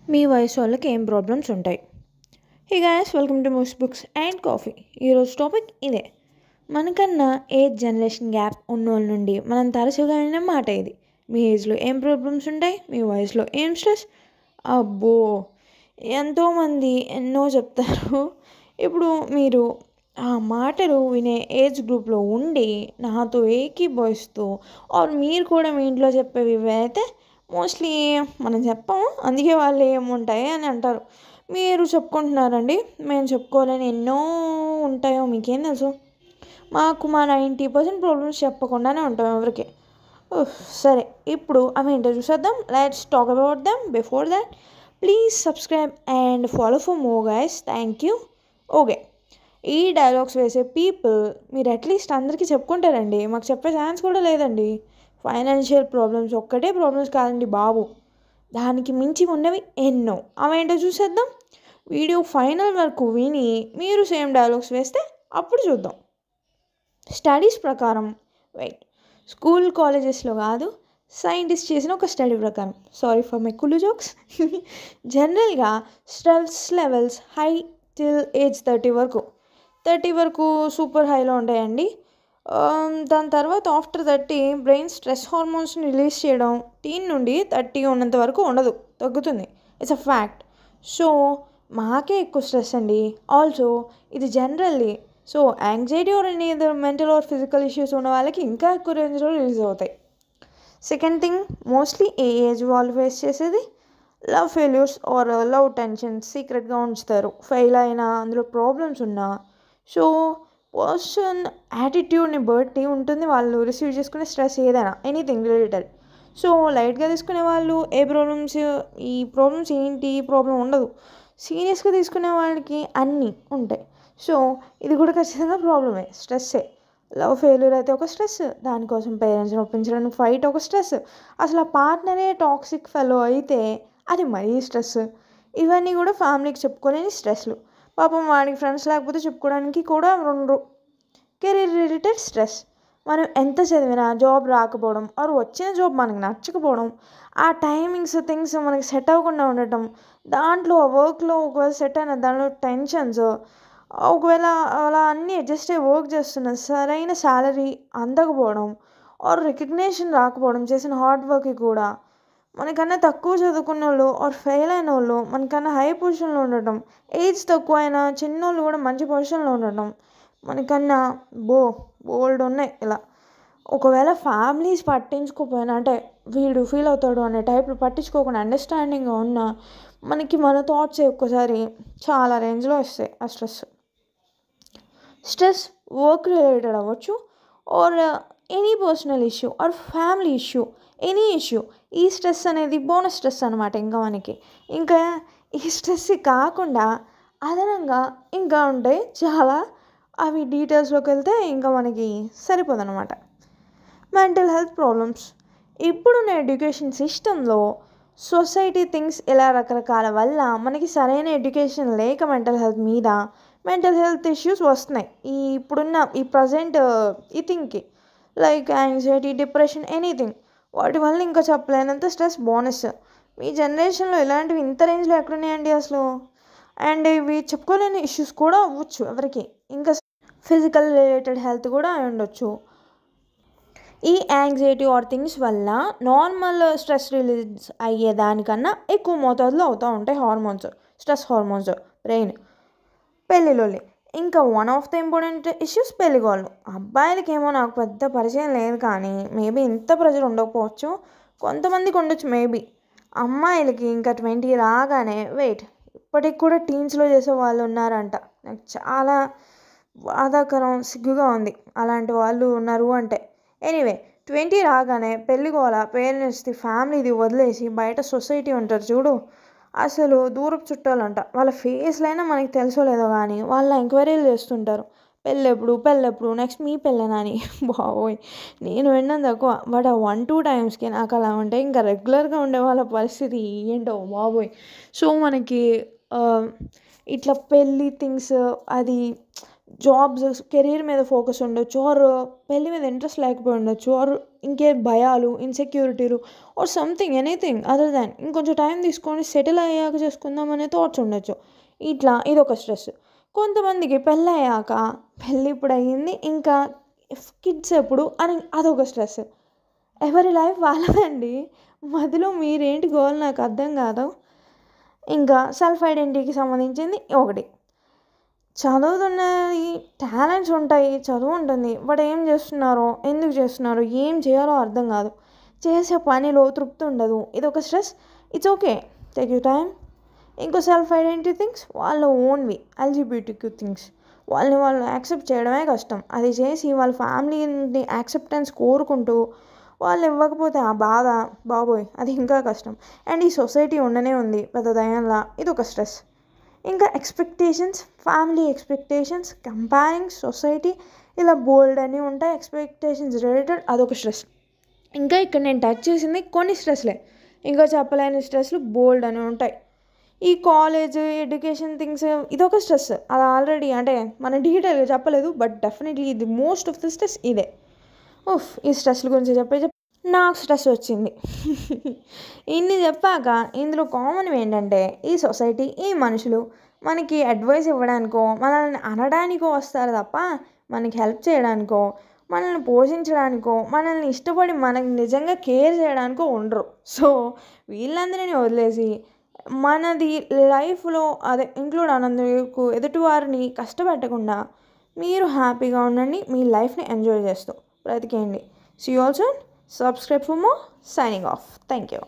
మీ వయసు వాళ్ళకి ఏం ప్రాబ్లమ్స్ ఉంటాయి. Hey guys, welcome to movies books and coffee. ఈరోజు టాపిక్ ఇదే. మనకన్నా ఏజ్ జనరేషన్ గ్యాప్ ఉన్నోళ్ళ నుండి మనం తరచుగా వినే మాట ఇది. మీ ఏజ్లో ఏం ప్రాబ్లమ్స్ ఉంటాయి, మీ వయసులో ఏం స్ట్రెస్. అబ్బో, ఎంతోమంది ఎన్నో చెప్తారు. ఇప్పుడు మీరు ఆ మాటలు వినే ఏజ్ గ్రూప్లో ఉండి నాతో ఏకీభవిస్తూ ఆర్ మీరు కూడా మీ ఇంట్లో చెప్పేవి ఇవే అయితే మోస్ట్లీ మనం చెప్పము, అందుకే వాళ్ళు ఏముంటాయి అని అంటారు. మీరు చెప్పుకుంటున్నారండి, మేము చెప్పుకోలేని ఎన్నో ఉంటాయో మీకేం తెలుసు. మాకు మా 90% ప్రాబ్లమ్స్ చెప్పకుండానే ఉంటాం ఎవరికి. సరే, ఇప్పుడు అవి ఏంటో చూసేద్దాం. Let's talk about them. Before that please subscribe and follow for more guys. Thank you. Okay, ఈ డైలాగ్స్ వేసే పీపుల్ మీరు అట్లీస్ట్ అందరికీ చెప్పుకుంటారండి, మాకు చెప్పే ఛాన్స్ కూడా లేదండి. ఫైనాన్షియల్ ప్రాబ్లమ్స్ ఒక్కటే ప్రాబ్లమ్స్ కాదండి బాబు, దానికి మించి ఉన్నవి ఎన్నో. అవేంటో చూసేద్దాం. వీడియో ఫైనల్ వరకు విని మీరు సేమ్ డైలాగ్స్ వేస్తే అప్పుడు చూద్దాం. స్టడీస్ ప్రకారం స్కూల్ కాలేజెస్లో కాదు, సైంటిస్ట్ చేసిన ఒక స్టడీ ప్రకారం, sorry for my cool jokes, జనరల్గా stress levels high till age 30 వరకు సూపర్ హైలో ఉంటాయండి. దాని తర్వాత ఆఫ్టర్ 30 బ్రెయిన్ స్ట్రెస్ హార్మోన్స్ని రిలీజ్ చేయడం టీన్ నుండి 30 ఉన్నంత వరకు ఉండదు, తగ్గుతుంది. It's a fact. సో మాకే ఎక్కువ స్ట్రెస్ అండి. ఆల్సో ఇది generally so anxiety or any other mental or physical issues ఉన్న వాళ్ళకి ఇంకా ఎక్కువ రేంజ్లో రిలీజ్ అవుతాయి. సెకండ్ థింగ్, మోస్ట్లీ ఏ ఏజ్ వాళ్ళు ఫేస్ చేసేది love failures or love tensions సీక్రెట్గా ఉంచుతారు. ఫెయిల్ అయినా, అందులో ప్రాబ్లమ్స్ ఉన్నా. సో పర్సన్ యాటిట్యూడ్ని బట్టి ఉంటుంది వాళ్ళు రిసీవ్ చేసుకునే స్ట్రెస్ ఏదైనా, ఎనీథింగ్ రిలేటెడ్. సో లైట్గా తీసుకునే వాళ్ళు ఈ ప్రాబ్లమ్స్ ఏంటి, ప్రాబ్లం ఉండదు. సీరియస్గా తీసుకునే వాళ్ళకి అన్నీ ఉంటాయి. సో ఇది కూడా ఖచ్చితంగా ప్రాబ్లమే, స్ట్రెస్సే. లవ్ ఫెయిల్యూర్ అయితే ఒక స్ట్రెస్, దానికోసం పేరెంట్స్ని ఒప్పించడానికి ఫైట్ ఒక స్ట్రెస్, అసలు ఆ పార్ట్నరే టాక్సిక్ ఫెలో అయితే అది మరీ స్ట్రెస్. ఇవన్నీ కూడా ఫ్యామిలీకి చెప్పుకోలేని స్ట్రెస్లు. పాపం వాడికి ఫ్రెండ్స్ లేకపోతే చెప్పుకోవడానికి కూడా ఉండరు. కెరీర్ రిలేటెడ్ స్ట్రెస్, మనం ఎంత చదివినా జాబ్ రాకపోవడం ఆర్ వచ్చిన జాబ్ మనకు నచ్చకపోవడం, ఆ టైమింగ్స్ థింగ్స్ మనకి సెట్ అవ్వకుండా ఉండటం, దాంట్లో వర్క్లో ఒకవేళ సెట్ అయిన దాంట్లో టెన్షన్స్, ఒకవేళ అలా అన్నీ అడ్జస్ట్ అయ్యి వర్క్ చేస్తున్న సరైన శాలరీ అందకపోవడం ఆర్ రికగ్నేషన్ రాకపోవడం చేసిన హార్డ్ వర్క్కి కూడా, మనకన్నా తక్కువ చదువుకున్న వాళ్ళు ఆర్ ఫెయిల్ అయిన వాళ్ళు మనకన్నా హై పొజిషన్లో ఉండటం, ఏజ్ తక్కువ అయినా చిన్నోళ్ళు కూడా మంచి పొజిషన్లో ఉండటం, మనకన్నా బోల్డ్ ఉన్నాయి ఇలా. ఒకవేళ ఫ్యామిలీస్ పట్టించుకోకపోయినా, అంటే వీడు ఫీల్ అవుతాడు అనే టైప్లో పట్టించుకోకుండా అండర్స్టాండింగ్గా ఉన్నా, మనకి మన థాట్స్ ఒక్కసారి చాలా రేంజ్లో వస్తాయి ఆ స్ట్రెస్ వర్క్ రిలేటెడ్ అవ్వచ్చు or any personal issue or family issue, any issue. ఈ స్ట్రెస్ అనేది బోనస్ స్ట్రెస్ అనమాట. ఇంకా ఈ స్ట్రెస్ కాకుండా అదనంగా ఇంకా ఉంటాయి చాలా. అవి డీటెయిల్స్లోకి వెళ్తే ఇంకా మనకి సరిపోదన్నమాట. Mental health problems. ఇప్పుడున్న ఎడ్యుకేషన్ సిస్టంలో సొసైటీ థింగ్స్ ఇలా రకరకాల వల్ల మనకి సరైన ఎడ్యుకేషన్ లేక మెంటల్ హెల్త్ ఇష్యూస్ వస్తున్నాయి. ఇప్పుడున్న ఈ ప్రజెంట్ ఈ థింగ్కి లైక్ యాంగ్జైటీ, డిప్రెషన్, ఎనీథింగ్. వాటి వల్ల ఇంకా చెప్పలేనంత స్ట్రెస్ బోనస్. మీ జనరేషన్లో ఇలాంటివి ఇంత రేంజ్లో ఎక్కడున్నాయండి అసలు. అండ్ ఇవి చెప్పుకోలేని ఇష్యూస్ కూడా అవ్వచ్చు ఎవరికి. ఇంకా ఫిజికల్ రిలేటెడ్ హెల్త్ కూడా అయి ఉండొచ్చు. ఈ యాంగ్జైటీ ఆర్ థింగ్స్ వల్ల నార్మల్ స్ట్రెస్ రిలీజ్ అయ్యేదానికన్నా ఎక్కువ మోతాదులో అవుతూ ఉంటాయి స్ట్రెస్ హార్మోన్స్ బ్రెయిన్. పెళ్ళిలోని ఇంకా one of the important issues పెళ్ళిగోళ్ళు. అబ్బాయిలకేమో నాకు పెద్ద పరిచయం లేదు, కానీ మేబీ ఇంత ప్రెజర్ ఉండకపోవచ్చు, కొంతమందికి ఉండొచ్చు మేబీ. అమ్మాయిలకి ఇంకా 20 రాగానే ఇప్పటికి కూడా టీన్స్లో చేసే వాళ్ళు ఉన్నారంట. నాకు చాలా బాధాకరం, సిగ్గుగా ఉంది అలాంటి వాళ్ళు ఉన్నారు అంటే. ఎనీవే, 20 రాగానే పెళ్ళిగోల, పేరెంట్స్ది ఫ్యామిలీది వదిలేసి బయట సొసైటీ ఉంటారు చూడు, అసలు దూరపు చుట్టాలంట. వాళ్ళ ఫేస్లైనా మనకి తెలుసో లేదో కానీ వాళ్ళ ఎంక్వైరీలు చేస్తుంటారు. పెళ్ళెప్పుడు నెక్స్ట్ మీ పెళ్ళేనా అని. బాబోయ్, నేను విన్నాను తక్కువ, బట్ ఆ 1-2 టైమ్స్కి నాకు అలా ఉంటే ఇంకా రెగ్యులర్గా ఉండే వాళ్ళ పరిస్థితి ఏంటో బాబోయ్. సో మనకి ఇట్లా పెళ్ళి థింగ్స్ అది జాబ్స్ కెరీర్ మీద ఫోకస్ ఉండొచ్చు, ఆర్ పెళ్ళి మీద ఇంట్రెస్ట్ లేకపోయి ఉండొచ్చు, ఆర్ ఇంకే భయాలు, ఇన్సెక్యూరిటీలు, or something anything other than ఇంకొంచెం టైం తీసుకొని సెటిల్ అయ్యాక చేసుకుందాం అనే థాట్స్ ఉండొచ్చు. ఇట్లా ఇదొక స్ట్రెస్. కొంతమందికి పెళ్ళి అయ్యాక పెళ్ళి ఇప్పుడు అయ్యింది ఇంకా కిడ్స్ ఎప్పుడు అని అదొక స్ట్రెస్. ఎవరి లైఫ్ వాళ్ళదండి. మధ్యలో మీరేంటి గోల్ నాకు అర్థం కాదు. ఇంకా సెల్ఫ్ ఐడెంటిటీకి సంబంధించింది ఒకటి. చదువుతున్నది టాలెంట్స్ ఉంటాయి, చదువు ఉంటుంది, బట్ ఏం చేస్తున్నారో, ఎందుకు చేస్తున్నారో, ఏం చేయాలో అర్థం కాదు, చేసే పనిలో తృప్తి ఉండదు, ఇదొక stress. It's okay, take you time. ఇంకో సెల్ఫ్ ఐడెంటిటీ థింగ్స్ వాళ్ళ ఓన్వి, ఎల్జిబిటిక్యూ థింగ్స్, వాళ్ళని వాళ్ళు యాక్సెప్ట్ చేయడమే కష్టం. అది చేసి వాళ్ళ ఫ్యామిలీని యాక్సెప్టెన్స్ కోరుకుంటూ వాళ్ళు ఇవ్వకపోతే ఆ బాధ, బాబోయ్ అది ఇంకా కష్టం. అండ్ ఈ సొసైటీ ఉండనే ఉంది పెద్ద దయంలా, ఇదొక స్ట్రెస్. ఇంకా expectations, family expectations, comparing society, ఇలా బోల్డ్ అని ఉంటాయి ఎక్స్పెక్టేషన్స్ రిలేటెడ్, అదొక స్ట్రెస్. ఇంకా ఇక్కడ నేను టచ్ చేసింది కొన్ని స్ట్రెస్లే, ఇంకా చెప్పలేని స్ట్రెస్లు బోల్డ్ అని ఉంటాయి. ఈ కాలేజ్ ఎడ్యుకేషన్ థింగ్స్ ఇదొక స్ట్రెస్. అది ఆల్రెడీ అంటే మనం డీటెయిల్గా చెప్పలేదు, బట్ డెఫినెట్లీ ఇది మోస్ట్ ఆఫ్ ద స్ట్రెస్ ఇదే. ఈ స్ట్రెస్ల గురించి చెప్పి నాకు స్ట్రెస్ వచ్చింది. ఇన్ని చెప్పాక ఇందులో కామన్ ఏంటంటే ఈ సొసైటీ, ఈ మనుషులు మనకి అడ్వైస్ ఇవ్వడానికో, మనల్ని అనడానికో వస్తారు తప్ప మనకి హెల్ప్ చేయడానికో, మనల్ని పోషించడానికో, మనల్ని ఇష్టపడి మనకి నిజంగా కేర్ చేయడానికో ఉండరు. సో వీళ్ళందరినీ వదిలేసి మనది లైఫ్లో అదే ఇంక్లూడ్ అన్నందుకు ఎదుటివారిని కష్టపెట్టకుండా మీరు హ్యాపీగా ఉండండి, మీ లైఫ్ని ఎంజాయ్ చేస్తూ బ్రతికేయండి. See you all soon. Subscribe for more. Signing off. Thank you.